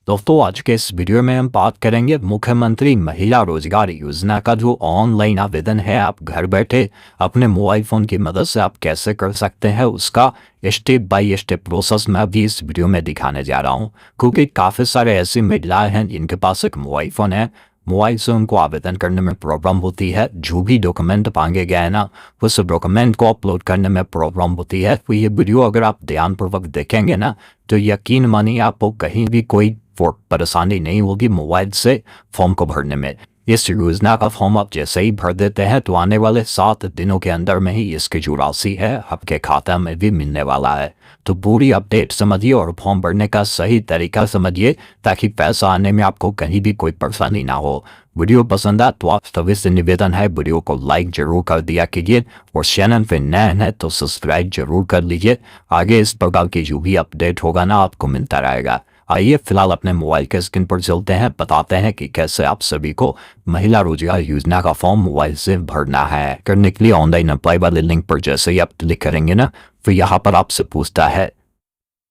दोस्तों आज के इस वीडियो में हम बात करेंगे मुख्यमंत्री महिला रोजगार योजना का जो ऑनलाइन आवेदन है आप घर बैठे अपने मोबाइल फ़ोन की मदद से आप कैसे कर सकते हैं उसका स्टेप बाय स्टेप प्रोसेस मैं अभी इस वीडियो में दिखाने जा रहा हूं। क्योंकि काफ़ी सारे ऐसी महिलाएं हैं जिनके पास एक मोबाइल फ़ोन है, मोबाइल से उनको आवेदन करने में प्रॉब्लम होती है, जो भी डॉक्यूमेंट मांगे गए हैं ना उस डॉक्यूमेंट को अपलोड करने में प्रॉब्लम होती है। तो ये वीडियो अगर आप ध्यानपूर्वक देखेंगे ना तो यकीन मानिए आपको कहीं भी कोई परेशानी नहीं होगी मोबाइल से फॉर्म को भरने में। इस योजना का फॉर्म आप जैसे ही भर देते हैं तो आने वाले 7 दिनों के अंदर में ही इसकी जो राशि है आपके खाता में भी मिलने वाला है। तो पूरी अपडेट समझिए और फॉर्म भरने का सही तरीका समझिए ताकि पैसा आने में आपको कहीं भी कोई परेशानी ना हो। वीडियो पसंद आए तो आप सभी से निवेदन है वीडियो को लाइक जरूर कर दिया कीजिए और चैनल पे नए हैं तो सब्सक्राइब जरूर कर लीजिए। आगे इस प्रकार की जो भी अपडेट होगा ना आपको मिलता रहेगा। आइए फिलहाल अपने मोबाइल के स्क्रीन पर चलते हैं, बताते हैं कि कैसे आप सभी को महिला रोजगार योजना का फॉर्म मोबाइल से भरना है। करने के लिए ऑनलाइन अप्लाई वाले लिंक पर जैसे ही आप क्लिक करेंगे ना तो यहाँ पर आपसे पूछता है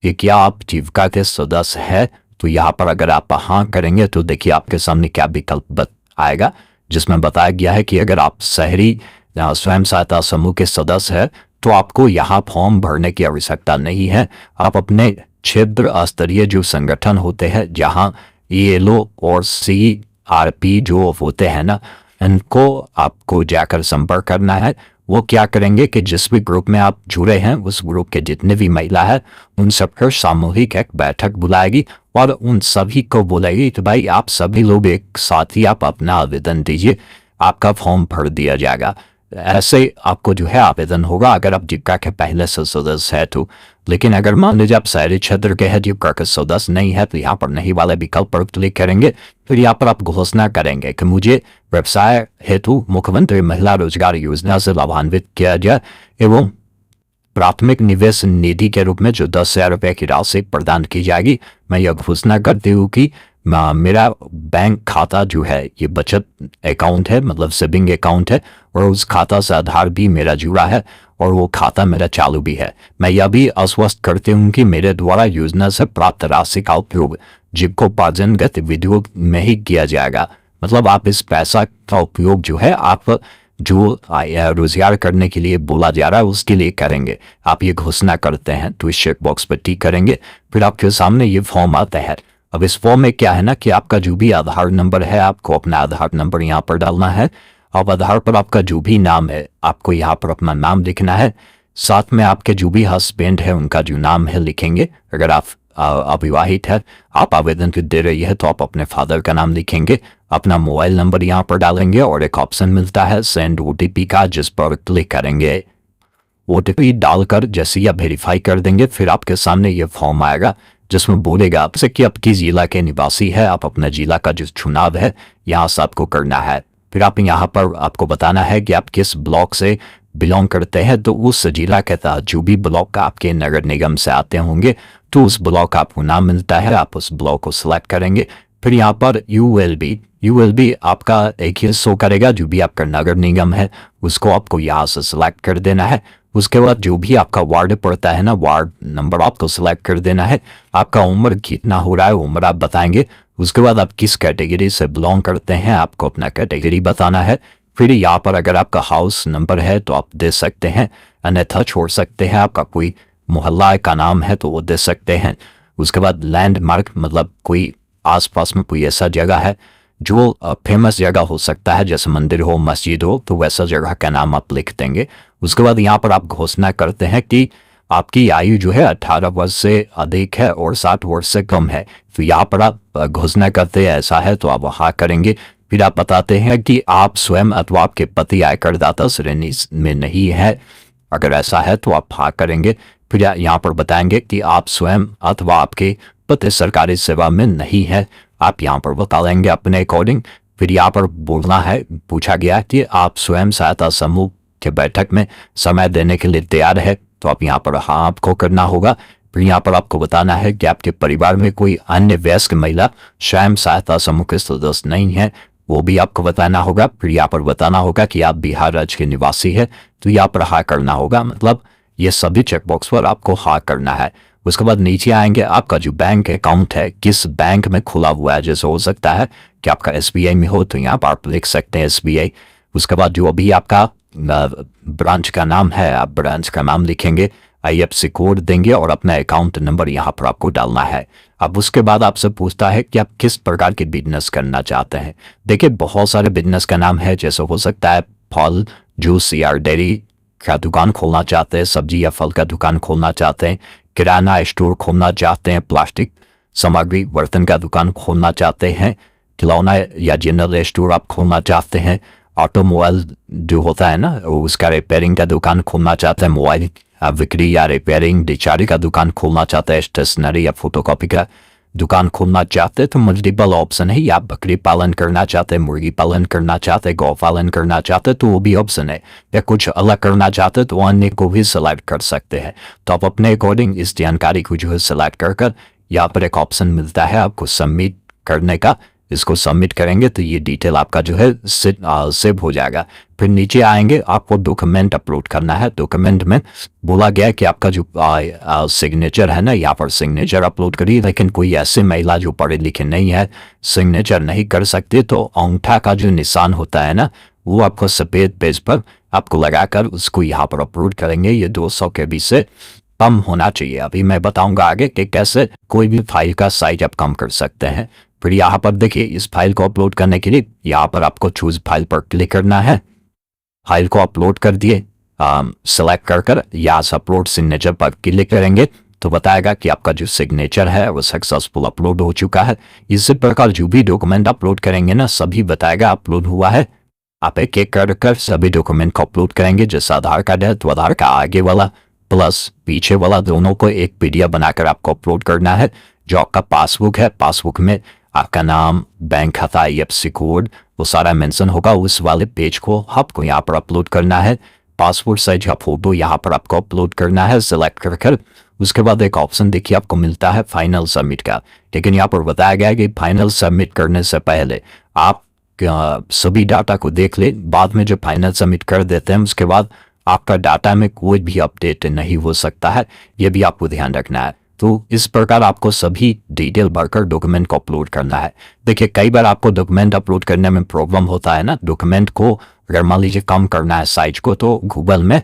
कि क्या आप जीविका के सदस्य हैं। तो यहाँ पर अगर आप हाँ करेंगे तो देखिए आपके सामने क्या विकल्प आएगा जिसमें बताया गया है कि अगर आप शहरी स्वयं सहायता समूह के सदस्य हैं तो आपको यहाँ फॉर्म भरने की आवश्यकता नहीं है। आप अपने क्षेत्र स्तरीय जो संगठन होते हैं जहाँ ELO और CRP जो होते हैं ना इनको आपको जाकर संपर्क करना है। वो क्या करेंगे कि जिस भी ग्रुप में आप जुड़े हैं उस ग्रुप के जितने भी महिला है उन सब पर सामूहिक एक बैठक बुलाएगी और उन सभी को बोलेगी कि भाई आप सभी लोग एक साथ ही आप अपना आवेदन दीजिए, आपका फॉर्म भर दिया जाएगा। ऐसे आपको जो है आवेदन होगा अगर आप जीविका के पहले से सदस्य है तो। लेकिन अगर मान लीजिए आप शहरी क्षेत्र के हैं जीविका के सदस्य नहीं है तो यहाँ पर नहीं वाले विकल्प पर क्लिक करेंगे। फिर यहाँ पर आप घोषणा करेंगे कि मुझे व्यवसाय हेतु मुख्यमंत्री महिला रोजगार योजना से लाभान्वित किया जाए एवं प्राथमिक निवेश निधि के रूप में जो 10,000 रुपये की राशि प्रदान की जाएगी। मैं यह घोषणा करती हूँ कि मेरा बैंक खाता जो है ये बचत अकाउंट है, मतलब सेविंग अकाउंट है और उस खाता से आधार भी मेरा जुड़ा है और वो खाता मेरा चालू भी है। मैं यह भी आश्वस्त करती हूँ कि मेरे द्वारा योजना से प्राप्त राशि का उपयोग जीविकोपार्जन गतिविधियों में ही किया जाएगा। मतलब आप इस पैसा का उपयोग जो है आप जो रोजगार करने के लिए बोला जा रहा है उसके लिए करेंगे। आप ये घोषणा करते हैं तो इस चेक बॉक्स पर टिक करेंगे। फिर आपके सामने ये फॉर्म आता है। अब इस फॉर्म में क्या है ना कि आपका जो भी आधार नंबर है आपको अपना आधार नंबर यहाँ पर डालना है। अब आधार पर आपका जो भी नाम है आपको यहाँ पर अपना नाम लिखना है। साथ में आपके जो भी हस्बैंड है उनका जो नाम है लिखेंगे। अगर आप अविवाहित है आप आवेदन दे रही है तो आप अपने फादर का नाम लिखेंगे। अपना मोबाइल नंबर यहाँ पर डालेंगे और एक ऑप्शन मिलता है सेंड OTP का, जिस पर क्लिक करेंगे। OTP डालकर जैसे ही आप वेरीफाई कर देंगे फिर आपके सामने ये फॉर्म आएगा जिसमें बोलेगा आपसे कि आप किस जिला के निवासी है। आप अपना जिला का जो चुनाव है यहाँ से आपको करना है। फिर आप यहाँ पर आपको बताना है कि आप किस ब्लॉक से बिलोंग करते हैं। तो उस जिला के तहत जो भी ब्लॉक आपके नगर निगम से आते होंगे तो उस ब्लॉक का आपको नाम मिलता है, आप उस ब्लॉक को सिलेक्ट करेंगे। फिर यहाँ पर ULB आपका एक ही शो करेगा, जो भी आपका नगर निगम है उसको आपको यहाँ से सिलेक्ट कर देना है। उसके बाद जो भी आपका वार्ड पड़ता है ना वार्ड नंबर आपको सिलेक्ट कर देना है। आपका उम्र कितना हो रहा है उम्र आप बताएंगे। उसके बाद आप किस कैटेगरी से बिलोंग करते हैं आपको अपना कैटेगरी बताना है। फिर यहाँ पर अगर आपका हाउस नंबर है तो आप दे सकते हैं, अन्यथा छोड़ सकते हैं। आपका कोई मोहल्ला का नाम है तो वो दे सकते हैं। उसके बाद लैंडमार्क, मतलब कोई आसपास में कोई ऐसा जगह है जो फेमस जगह हो सकता है जैसे मंदिर हो मस्जिद हो तो वैसा जगह का नाम आप लिख देंगे। उसके बाद यहाँ पर आप घोषणा करते हैं कि आपकी आयु जो है 18 वर्ष से अधिक है और 60 वर्ष से कम है। तो यहाँ पर आप घोषणा करते हैं ऐसा है तो आप हाँ करेंगे। फिर आप बताते हैं कि आप स्वयं अथवा आपके पति आयकरदाता श्रेणी में नहीं है। अगर ऐसा है तो आप हाँ करेंगे। फिर यहाँ पर बताएंगे कि आप स्वयं अथवा आपके पति सरकारी सेवा में नहीं है। आप यहाँ पर बता देंगे अपने अकॉर्डिंग। फिर यहाँ पर बोलना है, पूछा गया कि आप स्वयं सहायता समूह के बैठक में समय देने के लिए तैयार है तो आप यहाँ पर हाँ आपको करना होगा। फिर यहाँ पर आपको बताना है कि आपके परिवार में कोई अन्य वयस्क महिला स्वयं सहायता समूह के सदस्य नहीं है, वो भी आपको बताना होगा। फिर यहाँ पर बताना होगा कि आप बिहार राज्य के निवासी है तो यहाँ पर हाँ करना होगा। मतलब ये सभी चेकबॉक्स पर आपको हाँ करना है। उसके बाद नीचे आएंगे, आपका जो बैंक अकाउंट है किस बैंक में खुला हुआ है। जैसे हो सकता है कि आपका एसबीआई में हो तो यहाँ पर आप लिख सकते हैं एसबीआई। उसके बाद जो अभी आपका ब्रांच का नाम है, आप ब्रांच का नाम लिखेंगे, आईएफएससी कोड देंगे और अपना अकाउंट नंबर यहाँ पर आपको डालना है। अब उसके बाद आपसे पूछता है कि आप किस प्रकार के बिजनेस करना चाहते हैं। देखिए बहुत सारे बिजनेस का नाम है, जैसे हो सकता है फल जूस या डेयरी का दुकान खोलना चाहते हैं, सब्जी या फल का दुकान खोलना चाहते हैं, किराना स्टोर खोलना चाहते हैं, प्लास्टिक सामग्री बर्तन का दुकान खोलना चाहते हैं, खिलौना या जनरल स्टोर आप खोलना चाहते हैं, ऑटोमोबाइल जो होता है ना उसका रिपेयरिंग का दुकान खोलना चाहते हैं, मोबाइल बिक्री या रिपेयरिंग डिचारी का दुकान खोलना चाहते हैं, स्टेशनरी या फोटोकॉपी का दुकान खोलना चाहते हैं तो मल्टीपल ऑप्शन है। या आप बकरी पालन करना चाहते हैं, मुर्गी पालन करना चाहते हैं, गौ पालन करना चाहते हैं तो वो भी ऑप्शन है। या कुछ अलग करना चाहते हैं तो अन्य को भी सिलेक्ट कर सकते हैं। तो आप अपने अकॉर्डिंग इस जानकारी को जो है सिलेक्ट कर यहाँ पर एक ऑप्शन मिलता है आपको सबमिट करने का। इसको सबमिट करेंगे तो ये डिटेल आपका जो है सेव हो जाएगा। फिर नीचे आएंगे, आपको डॉक्यूमेंट अपलोड करना है। डॉक्यूमेंट में बोला गया कि आपका जो सिग्नेचर है ना, यहाँ पर सिग्नेचर अपलोड करिए। लेकिन कोई ऐसे महिला जो पढ़े लिखे नहीं है, सिग्नेचर नहीं कर सकते, तो अंगूठा का जो निशान होता है ना वो आपको सफ़ेद पेज पर आपको लगाकर उसको यहाँ पर अपलोड करेंगे। ये 200 KB से कम होना चाहिए। अभी मैं बताऊंगा आगे कि कैसे कोई भी फाइल का साइज आप कम कर सकते हैं। फिर यहाँ पर देखिए, इस फाइल को अपलोड करने के लिए यहाँ पर आपको चूज फाइल पर क्लिक करना है। फाइल को अपलोड कर दिए, सेलेक्ट कर यहाँ से अपलोड सिग्नेचर पर क्लिक करेंगे तो बताएगा कि आपका जो सिग्नेचर है वो सक्सेसफुल अपलोड हो चुका है। इसी प्रकार जो भी डॉक्यूमेंट अपलोड करेंगे ना सभी बताएगा अपलोड हुआ है। आप एक एक कर सभी डॉक्यूमेंट को अपलोड करेंगे। जैसे आधार कार्ड है तो आधार का आगे वाला प्लस पीछे वाला दोनों को एक पीडीएफ बनाकर आपको अपलोड करना है। जो आपका पासबुक है, पासबुक में आपका नाम, बैंक खाता, आईएफएससी कोड वो सारा मेंशन होगा। उस वाले पेज को आपको यहाँ पर अपलोड करना है। पासपोर्ट साइज का फोटो यहाँ पर आपको अपलोड करना है सिलेक्ट कर। उसके बाद एक ऑप्शन देखिए आपको मिलता है फाइनल सबमिट का। लेकिन यहाँ पर बताया गया है कि फाइनल सबमिट करने से पहले आप सभी डाटा को देख ले। बाद में जो फाइनल सबमिट कर देते हैं उसके बाद आपका डाटा में कोई भी अपडेट नहीं हो सकता है, ये भी आपको ध्यान रखना है। तो इस प्रकार आपको सभी डिटेल भरकर डॉक्यूमेंट को अपलोड करना है। देखिए कई बार आपको डॉक्यूमेंट अपलोड करने में प्रॉब्लम होता है ना। डॉक्यूमेंट को अगर मान लीजिए कम करना है साइज को तो गूगल में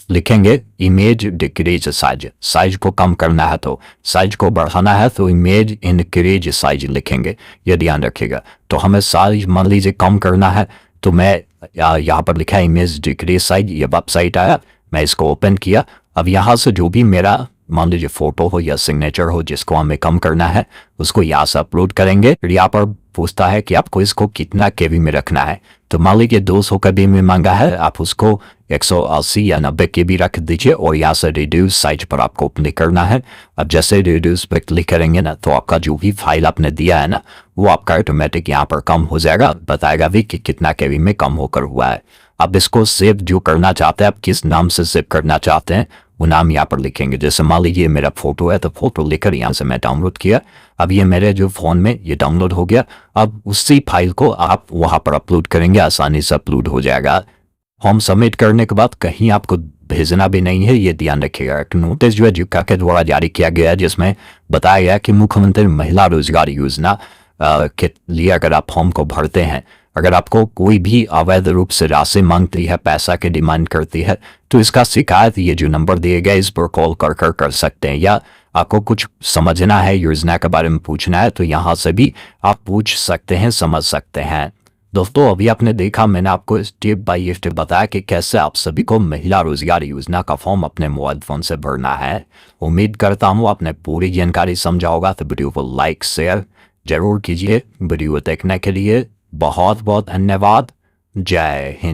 लिखेंगे इमेज डिक्रीज साइज, साइज को कम करना है तो साइज को बढ़ाना है तो इमेज इंक्रीज साइज लिखेंगे, ये ध्यान रखिएगा। तो हमें साइज मान लीजिए कम करना है तो मैं यहाँ पर लिखा है इमेज डिक्रीज साइज, ये वेबसाइट आया, मैं इसको ओपन किया। अब यहाँ से जो भी मेरा मान लीजिए फोटो हो या सिग्नेचर हो जिसको हमें कम करना है उसको यहाँ से अपलोड करेंगे। फिर यहाँ पर पूछता है कि आपको इसको कितना केबी में रखना है। तो मान लीजिए 200 केबी में मांगा है, आप उसको 180 या 90 केबी रख दीजिए और यहाँ से रिड्यूस साइज पर आपको क्लिक करना है। अब जैसे रिड्यूस पर क्लिक करेंगे ना तो आपका जो भी फाइल आपने दिया है ना वो आपका ऑटोमेटिक यहाँ पर कम हो जाएगा, बताएगा भी कि कितना केबी में कम होकर हुआ है। अब इसको सेव जो करना चाहते हैं, आप किस नाम से सेव करना चाहते हैं वो नाम यहाँ पर लिखेंगे। जैसे मान लीजिए मेरा फोटो है तो फोटो लिखकर यहाँ से मैं डाउनलोड किया। अब ये मेरे जो फ़ोन में ये डाउनलोड हो गया। अब उसी फाइल को आप वहाँ पर अपलोड करेंगे, आसानी से अपलोड हो जाएगा। फॉर्म सबमिट करने के बाद कहीं आपको भेजना भी नहीं है, ये ध्यान रखिएगा। एक नोटिस जो है जीविका के द्वारा जारी किया गया है जिसमें बताया गया कि मुख्यमंत्री महिला रोजगार योजना के लिए अगर आप फॉर्म को भरते हैं, अगर आपको कोई भी अवैध रूप से राशि मांगती है, पैसा की डिमांड करती है तो इसका शिकायत ये जो नंबर दिए गए इस पर कॉल कर सकते हैं। या आपको कुछ समझना है, योजना के बारे में पूछना है तो यहाँ से भी आप पूछ सकते हैं, समझ सकते हैं। दोस्तों अभी आपने देखा, मैंने आपको स्टेप बाय स्टेप बताया कि कैसे आप सभी को महिला रोजगार योजना का फॉर्म अपने मोबाइल फोन से भरना है। उम्मीद करता हूँ आपने पूरी जानकारी समझा होगा। तो वीडियो को लाइक शेयर जरूर कीजिए। वीडियो देखने के लिए बहुत बहुत धन्यवाद। जय हिंद।